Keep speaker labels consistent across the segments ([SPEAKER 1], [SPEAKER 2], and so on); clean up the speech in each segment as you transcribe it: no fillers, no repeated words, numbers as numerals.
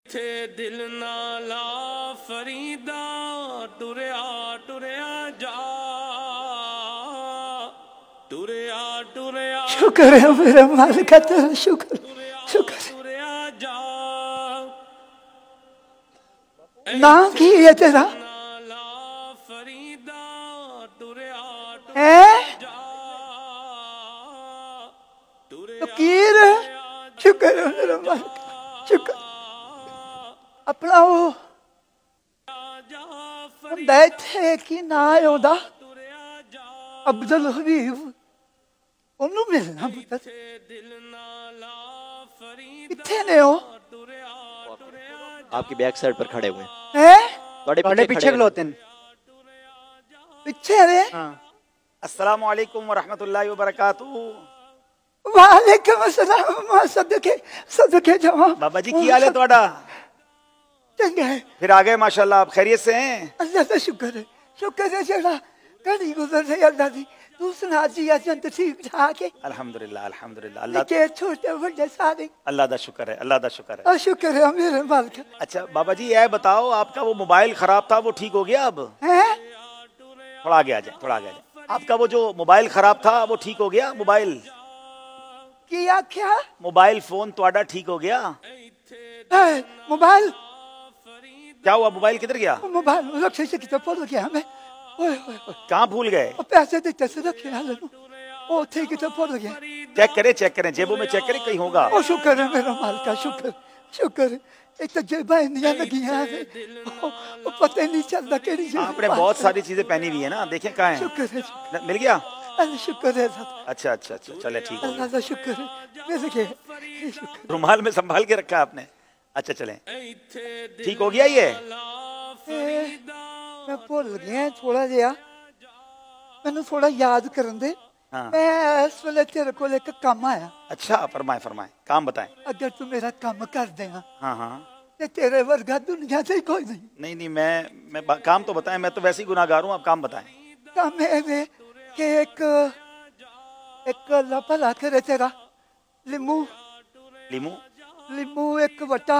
[SPEAKER 1] थे दिल नाला फरीदा टुरया टुरया जा टुरया टुरया
[SPEAKER 2] शुक्र है मेरे मालिक तेरा शुक्र शुक्र
[SPEAKER 1] टुरया जा
[SPEAKER 2] ना की है तेरा
[SPEAKER 1] नाला फरीदा टुरया
[SPEAKER 2] है
[SPEAKER 1] जा
[SPEAKER 2] फकीर शुक्र है मेरे मालिक शुक्र अपना वो ਹੁੰਦਾ ਇੱਥੇ ਕੀ ਨਾਂ ਹੈ ਉਹਦਾ ਅਬਦੁਲ ਹਬੀਬ ਉਹਨੂੰ ਮਿਲਣਾ ਪੁੱਤਰ ਕਿੱਥੇ ਨੇ ਉਹ
[SPEAKER 3] आपकी बैक साइड पर खड़े हुए
[SPEAKER 2] है
[SPEAKER 4] थोड़े पीछे खलोते हैं
[SPEAKER 2] पीछे ने
[SPEAKER 4] हाँ अस्सलाम वालेकुम व रहमतुल्लाहि व बरकातहू
[SPEAKER 2] वालेकुम अस्सलाम सदके सदके जवाब
[SPEAKER 4] बाबा जी की हाल है थोड़ा
[SPEAKER 2] चंगा है
[SPEAKER 4] फिर आ गए माशाल्लाह आप खैरियत से हैं
[SPEAKER 2] अल्लाह का शुक्र है जरा कड़ी गुजर रही अल्लाह दी तू सुना जी अजंत ठीक ठाक है
[SPEAKER 4] अल्हम्दुलिल्लाह अल्हम्दुलिल्लाह अल्लाह
[SPEAKER 2] के छोटे बड़े सारे
[SPEAKER 4] अल्लाह दा शुक्र है अल्लाह दा शुक्र है
[SPEAKER 2] और शुक्र है मेरे मालिक
[SPEAKER 4] अच्छा बाबा जी यह बताओ आपका वो मोबाइल खराब था वो ठीक हो गया अब
[SPEAKER 2] है
[SPEAKER 4] थोड़ा आगे आ जाए थोड़ा आगे आ जाए आपका वो जो मोबाइल खराब था वो ठीक हो गया मोबाइल
[SPEAKER 2] किया क्या
[SPEAKER 4] मोबाइल फोन ਤੁਹਾਡਾ ठीक हो गया
[SPEAKER 2] मोबाइल
[SPEAKER 4] क्या हुआ मोबाइल किधर गया
[SPEAKER 2] मोबाइल रखे से कितना पड़ गया मैं ओए ओए ओए
[SPEAKER 4] कहाँ भूल गए
[SPEAKER 2] पैसे देते से रखे हाल ओ थे कितना पड़ गया
[SPEAKER 4] चेक करें जेबों में चेक करें कहीं होगा
[SPEAKER 2] ओ शुक्र है मेरा माल का शुक्र शुक्र एक तो जेबा इंडिया लगी है वो पता ही नहीं चलता केड़ी जेब
[SPEAKER 4] आपने बहुत सारी चीजें पहनी हुई है ना देखें कहाँ है
[SPEAKER 2] शुक्र है
[SPEAKER 4] मिल गया
[SPEAKER 2] अल्लाह शुक्र है
[SPEAKER 4] अच्छा अच्छा अच्छा चले ठीक हो
[SPEAKER 2] अल्लाह का शुक्र है मेरे के शुक्र
[SPEAKER 4] रुमाल में संभाल के रखा आपने अच्छा चलें ठीक हो गया ये
[SPEAKER 2] मैं भूल गया थोड़ा जिहा मैनू थोड़ा याद करन दे
[SPEAKER 4] हाँ।
[SPEAKER 2] मैं इस वेले तेरे को एक काम आया
[SPEAKER 4] अच्छा फरमाए फरमाए काम बताएं
[SPEAKER 2] अगर तू मेरा काम कर देगा
[SPEAKER 4] हाँ हाँ
[SPEAKER 2] ते तेरे वर्गा दुनिया से कोई नहीं
[SPEAKER 4] नहीं मैं काम तो बताएं मैं तो वैसे ही गुनाहगार हूँ आप काम बताएं
[SPEAKER 2] काम है कि एक अल्लाह भला करे तेरा लिमू
[SPEAKER 4] लीमू
[SPEAKER 2] लिमू एक वटा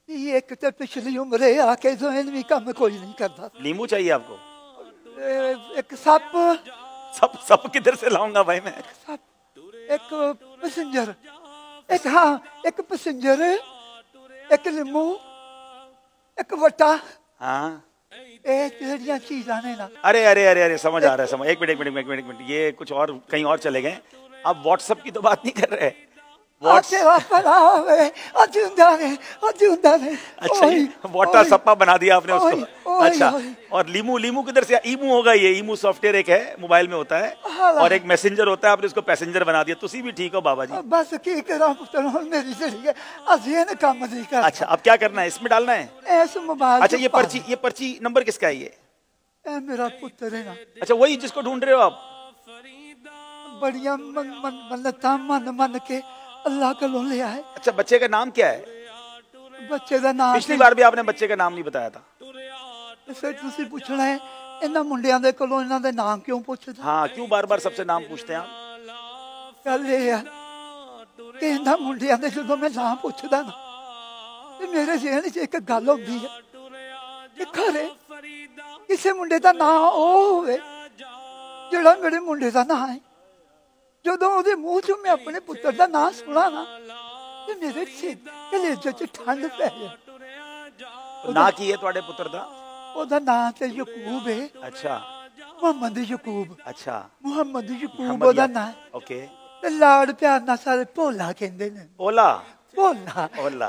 [SPEAKER 2] ये एक तो पिछली उम्र आके जो भी काम कोई नहीं करता
[SPEAKER 4] लीमू चाहिए आपको
[SPEAKER 2] एक सप
[SPEAKER 4] सब किधर से लाऊंगा भाई मैं
[SPEAKER 2] सप एक पैसेंजर एक हाँ एक पैसेंजर एक लिमू एक वटा
[SPEAKER 4] हाँ
[SPEAKER 2] ये चीज़ां ने ना
[SPEAKER 4] अरे अरे अरे अरे समझ आ रहा है समझ एक मिनट ये कुछ और कहीं और चले गए आप व्हाट्सएप की तो बात नहीं कर रहे अच्छा वाटर सप्पा बना दिया आपने उसको अच्छा और लीमू किधर से ईमू होगा ये ईमू सॉफ्टवेयर एक है मोबाइल में होता है और एक मैसेंजर होता है आपने उसको पैसेंजर बना दिया तुसी भी ठीक हो बाबा जी
[SPEAKER 2] बस की करा पुत्र मेरी चली है असीं ने काम नहीं कर
[SPEAKER 4] अच्छा अब क्या करना है इसमें डालना है
[SPEAKER 2] ऐसे मोबाइल
[SPEAKER 4] अच्छा ये पर्ची नंबर किसका है ये
[SPEAKER 2] मेरा पुत्र है ना
[SPEAKER 4] अच्छा वही जिसको ढूंढ रहे हो आप
[SPEAKER 2] बढ़िया मन्नता मन के अल्लाह का लोन लिया है
[SPEAKER 4] अच्छा बच्चे का नाम क्या है
[SPEAKER 2] बच्चे का नाम
[SPEAKER 4] पिछली बार भी आपने बच्चे का नाम नहीं बताया था
[SPEAKER 2] फिर तुसी पूछना है इन्हां मुंडियां दे कोलों इन्हां दे नाम क्यों पूछदे
[SPEAKER 4] हाँ क्यों बार सबसे नाम पूछते हैं आप
[SPEAKER 2] गल ये है कि इन्हां मुंडियां दे जदों मैं नाम पूछदा ना ते मेरे जहन च एक गल होंदी है कि खरे किसी मुंडे दा नाम ओ होवे जेड़ा मेरे मुंडे दा नाम है ਜਦੋਂ ਉਹਦੇ ਮੂੰਹ ਚੋਂ ਮੈਂ ਆਪਣੇ ਪੁੱਤਰ ਦਾ ਨਾਂ ਸੁਣਾ ਨਾ ਤੇ ਮੇਰੇ ਕਲੇਜੇ 'ਚ ਠੰਡ ਪੈ ਗਈ
[SPEAKER 4] ਨਾਂ ਕੀ ਹੈ ਤੁਹਾਡੇ ਪੁੱਤਰ ਦਾ
[SPEAKER 2] ਉਹਦਾ ਨਾਂ ਤੇ ਯਕੂਬ ਹੈ
[SPEAKER 4] ਅੱਛਾ
[SPEAKER 2] ਮੁਹੰਮਦ ਯਕੂਬ
[SPEAKER 4] ਅੱਛਾ
[SPEAKER 2] ਮੁਹੰਮਦ ਯਕੂਬ ਉਹਦਾ ਨਾਂ
[SPEAKER 4] ਓਕੇ
[SPEAKER 2] ਤੇ ਲਾੜ ਪਿਆਰ ਨਾਲ ਸਾਰੇ ਭੋਲਾ ਕਹਿੰਦੇ ਨੇ
[SPEAKER 4] ਭੋਲਾ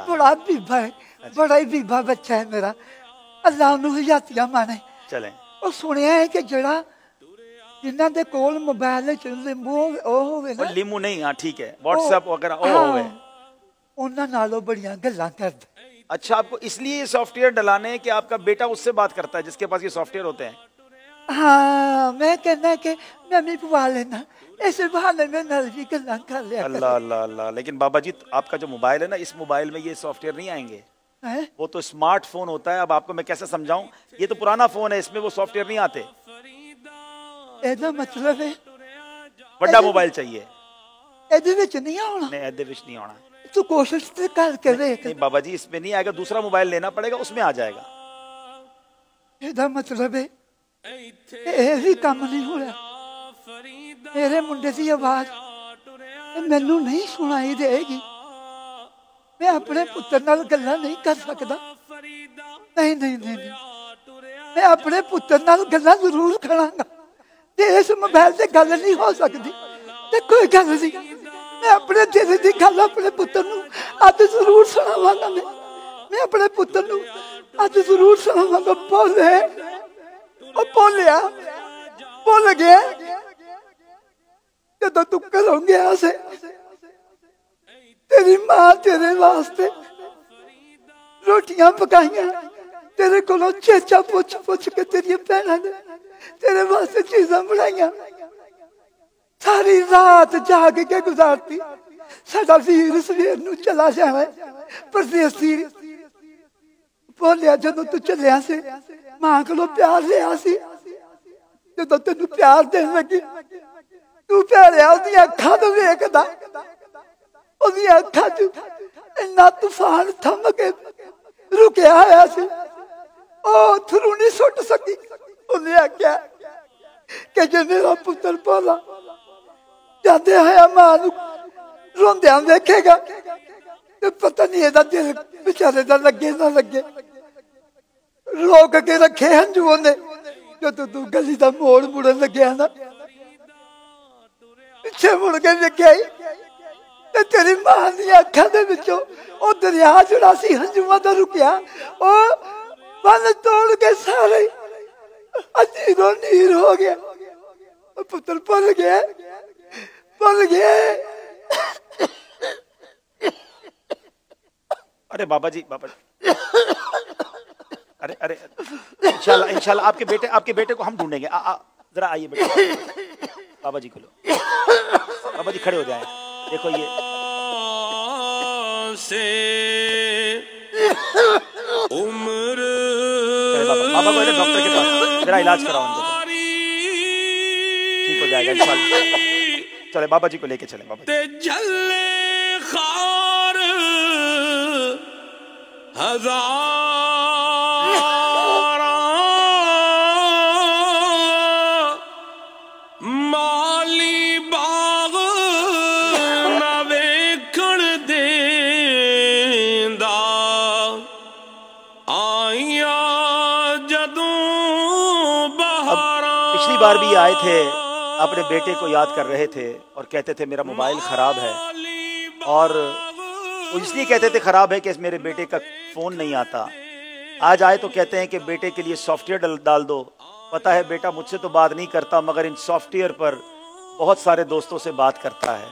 [SPEAKER 2] ਬੜਾ ਬੀਬਾ ਹੈ ਬੜਾ ਹੀ ਬੀਬਾ ਬੱਚਾ ਹੈ ਮੇਰਾ ਅੱਲਾਹ ਉਹਨੂੰ ਹਯਾਤੀਆਂ ਮਾਣੇ
[SPEAKER 4] ਚਲੇ
[SPEAKER 2] ਉਹ ਸੁਣਿਆ ਹੈ ਕਿ ਜਿਹੜਾ जिन्हां दे कोल मोबाइल च लिंबू ओ होवे ना
[SPEAKER 4] लिंबू नहीं हां ठीक है व्हाट्सएप वगैरह ओ होवे
[SPEAKER 2] उन्हां नालों बढ़िया गल्लां करदे
[SPEAKER 4] अच्छा आपको इसलिए ये सॉफ्टवेयर डलाने कि आपका बेटा उससे बात करता है जिसके पास ये सॉफ्टवेयर होते हैं
[SPEAKER 2] हाँ मैं कहना कि मैं भी पवा लेना ऐसे बहाने में नाल भी गल्लां कर लिया
[SPEAKER 4] अल्लाह अल्लाह अल्लाह लेकिन बाबा जी आपका जो मोबाइल है ना इस मोबाइल में ये सॉफ्टवेयर नहीं आएंगे वो तो स्मार्टफोन होता है अब आपको मैं कैसे समझाऊं ये तो पुराना फोन है इसमें वो सॉफ्टवेयर नहीं आते
[SPEAKER 2] ਇਹਦਾ ਮਤਲਬ ਹੈ
[SPEAKER 4] ਵੱਡਾ ਮੋਬਾਈਲ चाहिए
[SPEAKER 2] ਇਹਦੇ ਵਿੱਚ ਨਹੀਂ ਆਉਣਾ
[SPEAKER 4] ਨਹੀਂ ਇਹਦੇ ਵਿੱਚ ਨਹੀਂ ਆਉਣਾ
[SPEAKER 2] तू कोशिश तो करके देख।
[SPEAKER 4] नहीं बाबा जी, इसमें नहीं आएगा, दूसरा मोबाइल लेना पड़ेगा, उसमें आ जाएगा।
[SPEAKER 2] ਇਹਦਾ ਮਤਲਬ ਹੈ ਇਹ ਵੀ ਕੰਮ ਨਹੀਂ ਹੋ ਰਿਹਾ। ਮੇਰੇ ਮੁੰਡੇ ਦੀ ਆਵਾਜ਼ ਮੈਨੂੰ ਨਹੀਂ ਸੁਣਾਈ ਦੇਗੀ। मैं अपने पुत्र नाल गल्लां नहीं कर सकता। नहीं नहीं नहीं नहीं, मैं अपने पुत्र नाल गल्लां जरूर करांगा। ते इस मोबाइल से गल नहीं हो सकती ते कोई गल नहीं। मैं अपने दिल की गल अपने पुत्र नूं अज जरूर सुनावांगा। मैं अपने पुत्र नूं अज जरूर सुनावांगा। बोले ओ बोलिया बोल गया जदों तू घरों गया से तेरी मां तेरे वास्ते रोटियां पकाइया, तेरे कोलों चेचा पुछ पुछ के तेरी भैन ने तेरे वास्ते चीजा बनाइया। सारी रात जाग के गुजारती। साडा वीर सवेर नूं चला जाना परदेसी। बोलिया जदों तू चलिया से मां कोलों प्यार लिया सी। जदों तेनू प्यार देन लगी तू प्यारिया उहदी अखां नूं वेखदा। अखा च इन्ना तूफान थम के रुकया होया सी, थरू नहीं सुट सकी। उन्हें आख्या कि जे मेरा पुत्र भोला जाते होया मां नूं रोंदियां वेखेगा ते पता नहीं एदा दिल बेचारे दा लगे ना लगे। रोक के रखे हंझू ने जदों तू गली दा मोड़ मुड़न लग्या ना, पिछे मुड़ के वेख्या तेरी मां दी अखां दे विचों ओ दरिया जिहड़ा सी हंझूआं दा रुकिया ओ बन तोड़ के सारे अजीरो नीर हो गया। पुत्र भुल गया भुल गया।
[SPEAKER 4] अरे बाबा जी अरे अरे इंशाल्लाह इंशाल्लाह आपके बेटे को हम ढूंढेंगे। जरा आइए बेटा, बाबा जी को लो। बाबा जी खड़े हो जाएं। देखो ये
[SPEAKER 1] से उम्र
[SPEAKER 4] बाबा को डॉक्टर के पास जरा इलाज कराओ, ठीक हो जाएगा इंशाल्लाह। चले बाबा जी को लेके चले। बाबा
[SPEAKER 1] ते जले खार हजार माली बाग ना वेखण देंदा आइया जदों बहारां।
[SPEAKER 4] पिछली बार भी आए थे, अपने बेटे को याद कर रहे थे और कहते थे मेरा मोबाइल खराब है, और वो इसलिए कहते थे खराब है कि मेरे बेटे का फोन नहीं आता। आज आए तो कहते हैं कि बेटे के लिए सॉफ्टवेयर डाल दो। पता है बेटा मुझसे तो बात नहीं करता, मगर इन सॉफ्टवेयर पर बहुत सारे दोस्तों से बात करता है।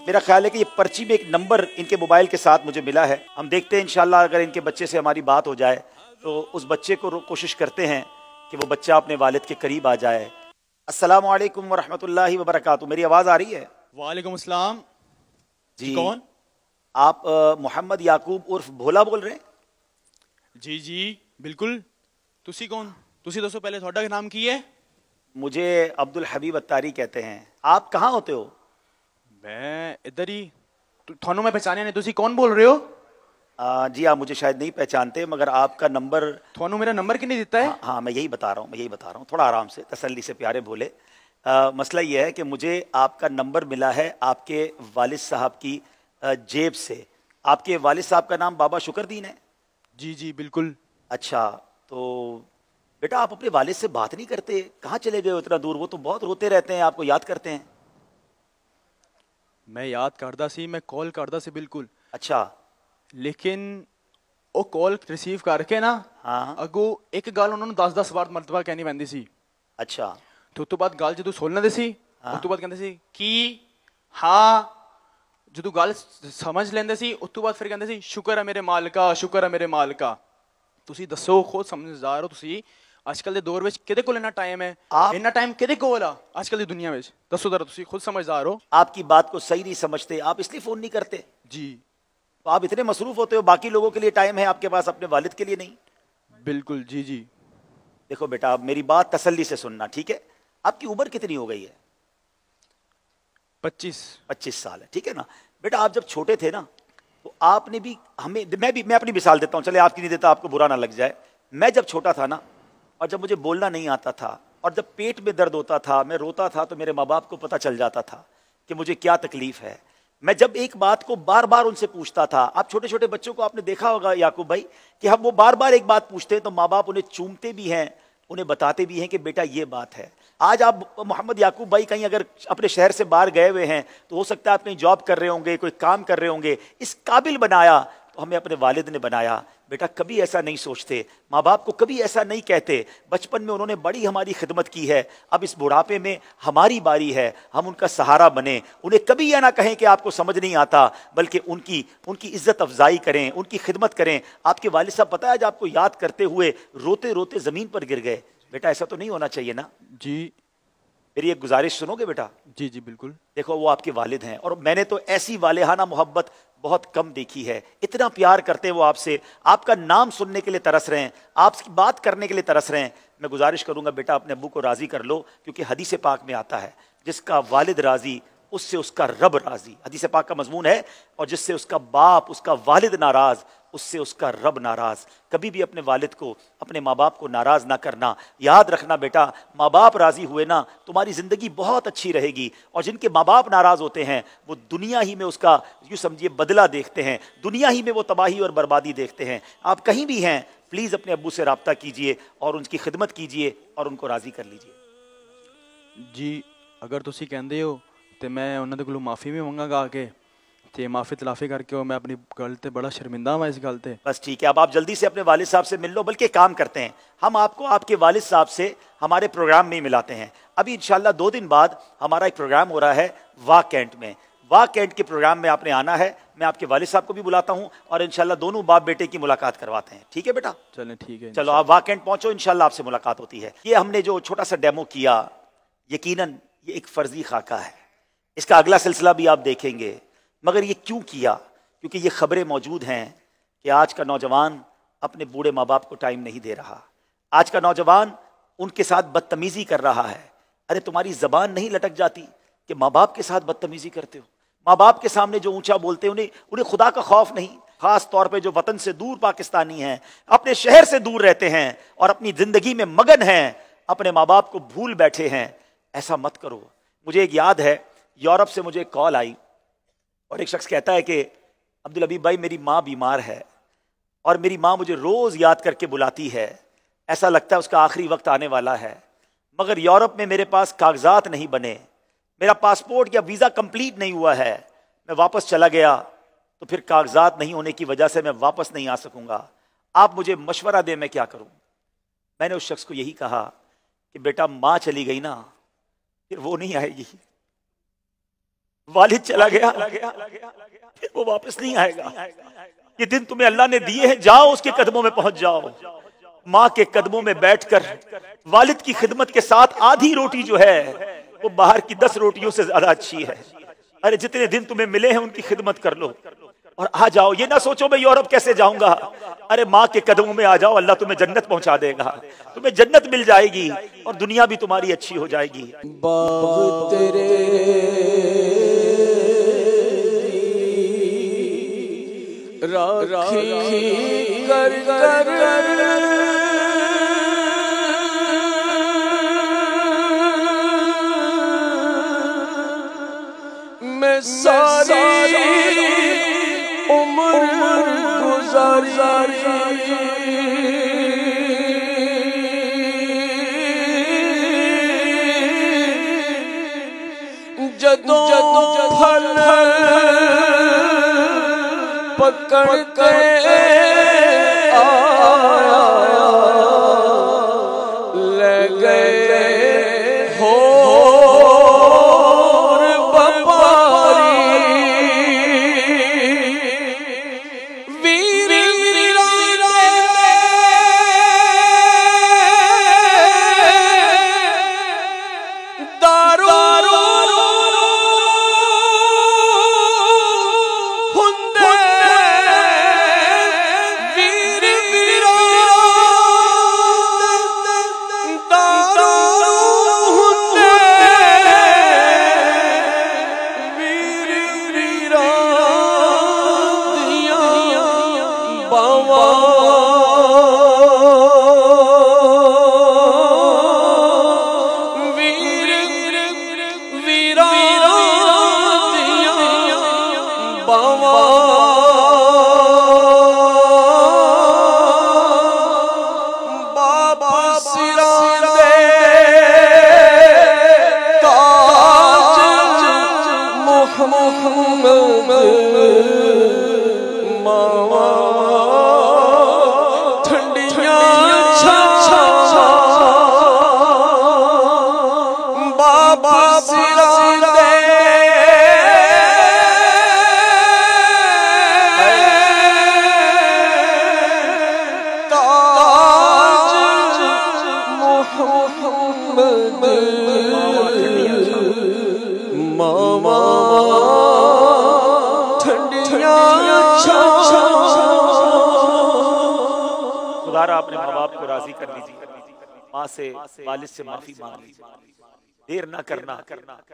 [SPEAKER 4] मेरा ख्याल है कि ये पर्ची में एक नंबर इनके मोबाइल के साथ मुझे मिला है। हम देखते हैं इंशाल्लाह अगर इनके बच्चे से हमारी बात हो जाए तो उस बच्चे को कोशिश करते हैं कि वो बच्चा अपने वालिद के करीब आ जाए। अस्सलाम वालेकुम व रहमतुल्लाहि व बरकातुहू। मेरी आवाज़ आ रही है?
[SPEAKER 3] वालेकुम अस्सलाम
[SPEAKER 4] जी।
[SPEAKER 3] कौन?
[SPEAKER 4] आप मोहम्मद याकूब उर्फ भोला बोल रहे हैं?
[SPEAKER 3] जी जी बिल्कुल। तुसी कौन? तुसी दसो पहले थोड़ा नाम की है?
[SPEAKER 4] मुझे अब्दुल हबीब अत्तारी कहते हैं। आप कहाँ होते हो?
[SPEAKER 3] मैं इधर ही। थानों में पहचाने नहीं। तुसी कौन बोल रहे हो?
[SPEAKER 4] जी आप मुझे शायद नहीं पहचानते, मगर आपका नंबर।
[SPEAKER 3] थानों मेरा नंबर किन्हीं देता है?
[SPEAKER 4] हाँ मैं यही बता रहा हूँ। थोड़ा आराम से तसल्ली से प्यारे भोले। मसला ये है कि मुझे आपका नंबर मिला है आपके वालिद साहब की जेब से। आपके वालिद साहब का नाम बाबा शुक्रदीन है?
[SPEAKER 3] जी जी बिल्कुल।
[SPEAKER 4] अच्छा, तो बेटा आप अपने वालिद से बात नहीं करते? कहाँ चले गए इतना दूर? वो तो बहुत रोते रहते हैं, आपको याद करते हैं।
[SPEAKER 3] मैं याद करदा सी, मैं कॉल करदा सी बिल्कुल।
[SPEAKER 4] अच्छा,
[SPEAKER 3] लेकिन वो कॉल रिसीव करके ना,
[SPEAKER 4] हाँ
[SPEAKER 3] अगो एक गल उन्होंने 10-10 बार मरतबा कहनी पैंदी सी।
[SPEAKER 4] अच्छा,
[SPEAKER 3] तो उस तो बाद गल जो सुन लेंदे सी, उस तो बाद कहंदे सी की हाँ। जो गल समझ लेंदे सी उस तो बाद फिर कहंदे सी शुक्र है मेरे मालिका, शुक्र है मेरे मालिका। तुसी दसो, खुद समझदार हो तुसी, आजकल दे दौर विच किदे कोल इन्ना टाइम है? इन्ना टाइम किदे कोल आ आजकल दी दुनिया विच? दसो जरा, तुसी खुद समझदार हो।
[SPEAKER 4] आपकी बात को सही नहीं समझते, आप इसलिए फोन नहीं करते।
[SPEAKER 3] जी,
[SPEAKER 4] तो आप इतने मसरूफ होते हो, बाकी लोगों के लिए टाइम है आपके पास, अपने वालिद के लिए नहीं।
[SPEAKER 3] बिल्कुल जी जी।
[SPEAKER 4] देखो बेटा, आप मेरी बात तसल्ली से सुनना, ठीक है? आपकी उम्र कितनी हो गई है?
[SPEAKER 3] 25
[SPEAKER 4] 25 साल है, ठीक है ना? बेटा आप जब छोटे थे ना, तो आपने भी हमें, मैं अपनी मिसाल देता हूँ, चले आपकी नहीं देता, आपको बुरा ना लग जाए। मैं जब छोटा था ना, और जब मुझे बोलना नहीं आता था, और जब पेट में दर्द होता था, मैं रोता था, तो मेरे माँ बाप को पता चल जाता था कि मुझे क्या तकलीफ है। मैं जब एक बात को बार बार उनसे पूछता था, आप छोटे छोटे बच्चों को आपने देखा होगा याकूब भाई, कि हम वो बार बार एक बात पूछते हैं तो माँ बाप उन्हें चूमते भी हैं, उन्हें बताते भी हैं कि बेटा ये बात है। आज आप मोहम्मद याकूब भाई कहीं अगर अपने शहर से बाहर गए हुए हैं, तो हो सकता है आप कहीं जॉब कर रहे होंगे, कोई काम कर रहे होंगे, इस काबिल बनाया तो हमें अपने वालिद ने बनाया। बेटा कभी ऐसा नहीं सोचते, माँ बाप को कभी ऐसा नहीं कहते, बचपन में उन्होंने बड़ी हमारी खिदमत की है, अब इस बुढ़ापे में हमारी बारी है, हम उनका सहारा बने। उन्हें कभी यह ना कहें कि आपको समझ नहीं आता, बल्कि उनकी इज्जत अफजाई करें, उनकी खिदमत करें। आपके वालिद साहब पता है आज आपको याद करते हुए रोते रोते जमीन पर गिर गए। बेटा ऐसा तो नहीं होना चाहिए ना
[SPEAKER 3] जी।
[SPEAKER 4] मेरी एक गुजारिश सुनोगे बेटा?
[SPEAKER 3] जी जी बिल्कुल।
[SPEAKER 4] देखो वो आपके वालिद हैं, और मैंने तो ऐसी वालेहाना मोहब्बत बहुत कम देखी है। इतना प्यार करते हैं वो आपसे, आपका नाम सुनने के लिए तरस रहे हैं, आपकी बात करने के लिए तरस रहे हैं। मैं गुजारिश करूंगा बेटा अपने अब्बू को राजी कर लो, क्योंकि हदीस पाक में आता है जिसका वालिद राजी उससे उसका रब राजी। हदीस पाक का मजमून है, और जिससे उसका बाप उसका वालिद नाराज उससे उसका रब नाराज। कभी भी अपने वालिद को, अपने माँ बाप को नाराज ना करना। याद रखना बेटा, माँ बाप राजी हुए ना, तुम्हारी जिंदगी बहुत अच्छी रहेगी। और जिनके माँ बाप नाराज होते हैं वो दुनिया ही में उसका यूँ समझिए बदला देखते हैं, दुनिया ही में वो तबाही और बर्बादी देखते हैं। आप कहीं भी हैं, प्लीज अपने अब्बू से रब्ता कीजिए और उनकी खिदमत कीजिए और उनको राजी कर लीजिए।
[SPEAKER 3] जी अगर तुसी कहंदे हो तो मैं उन्होंने कोलों माफ़ी भी मंगागा आके, ते माफ़ी तलाफ़ी करके, और मैं अपनी गल ते बड़ा शर्मिंदा हूँ इस गल ते।
[SPEAKER 4] बस ठीक है, अब आप जल्दी से अपने वालिद साहब से मिल लो। बल्कि काम करते हैं, हम आपको आपके वालिद साहब से हमारे प्रोग्राम में ही मिलाते हैं। अभी इंशाल्लाह 2 दिन बाद हमारा एक प्रोग्राम हो रहा है वाक कैंट में। वाक कैंट के प्रोग्राम में आपने आना है, मैं आपके वालिद साहब को भी बुलाता हूँ, और इंशाल्लाह दोनों बाप बेटे की मुलाकात करवाते हैं। ठीक है बेटा?
[SPEAKER 3] चलें ठीक है।
[SPEAKER 4] चलो आप वाक कैंट पहुंचो, इंशाल्लाह आपसे मुलाकात होती है। ये हमने जो छोटा सा डेमो किया, यकीनन ये एक फर्जी खाका है, इसका अगला सिलसिला भी आप देखेंगे। मगर ये क्यों किया? क्योंकि ये खबरें मौजूद हैं कि आज का नौजवान अपने बूढ़े माँ बाप को टाइम नहीं दे रहा, आज का नौजवान उनके साथ बदतमीजी कर रहा है। अरे तुम्हारी जबान नहीं लटक जाती कि माँ बाप के साथ बदतमीजी करते हो? माँ बाप के सामने जो ऊंचा बोलते हैं, उन्हें खुदा का खौफ नहीं। खास तौर पे जो वतन से दूर पाकिस्तानी हैं, अपने शहर से दूर रहते हैं और अपनी जिंदगी में मगन हैं, अपने माँ बाप को भूल बैठे हैं। ऐसा मत करो। मुझे एक याद है, यूरोप से मुझे एक कॉल आई और एक शख्स कहता है कि अब्दुल हबीब भाई मेरी माँ बीमार है और मेरी माँ मुझे रोज याद करके बुलाती है, ऐसा लगता है उसका आखिरी वक्त आने वाला है, मगर यूरोप में मेरे पास कागजात नहीं बने, मेरा पासपोर्ट या वीज़ा कंप्लीट नहीं हुआ है, मैं वापस चला गया तो फिर कागजात नहीं होने की वजह से मैं वापस नहीं आ सकूंगा, आप मुझे मशवरा दें मैं क्या करूं। मैंने उस शख्स को यही कहा कि बेटा माँ चली गई ना, फिर वो नहीं आएगी, वालिद चला गया फिर वो वापस नहीं आएगा। ये दिन तुम्हें अल्लाह ने दिए हैं, जाओ उसके कदमों में पहुंच जाओ। माँ के कदमों में बैठकर वालिद की खिदमत के साथ आधी रोटी जो है वो बाहर की 10 रोटियों से ज्यादा अच्छी है। अरे जितने दिन तुम्हें मिले हैं उनकी खिदमत कर लो और आ जाओ। ये ना सोचो मैं यूरोप कैसे जाऊंगा, अरे माँ के कदमों में आ जाओ, अल्लाह तुम्हें जन्नत पहुंचा देगा, तुम्हें जन्नत मिल जाएगी और दुनिया भी तुम्हारी अच्छी हो जाएगी।
[SPEAKER 1] बाग तेरे राखी कर मैं सारी उम्र गुजारी जदों फल पकड़ के आया ले गए हो मामा ठंडिया
[SPEAKER 4] खुदारा अपने माँ बाप को राजी कर लीजिए, माँ से वालिद से माफी मांग लीजिए, देर ना करना,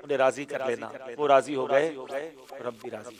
[SPEAKER 4] उन्हें राजी कर लेना, वो राजी हो गए, रब भी राजी।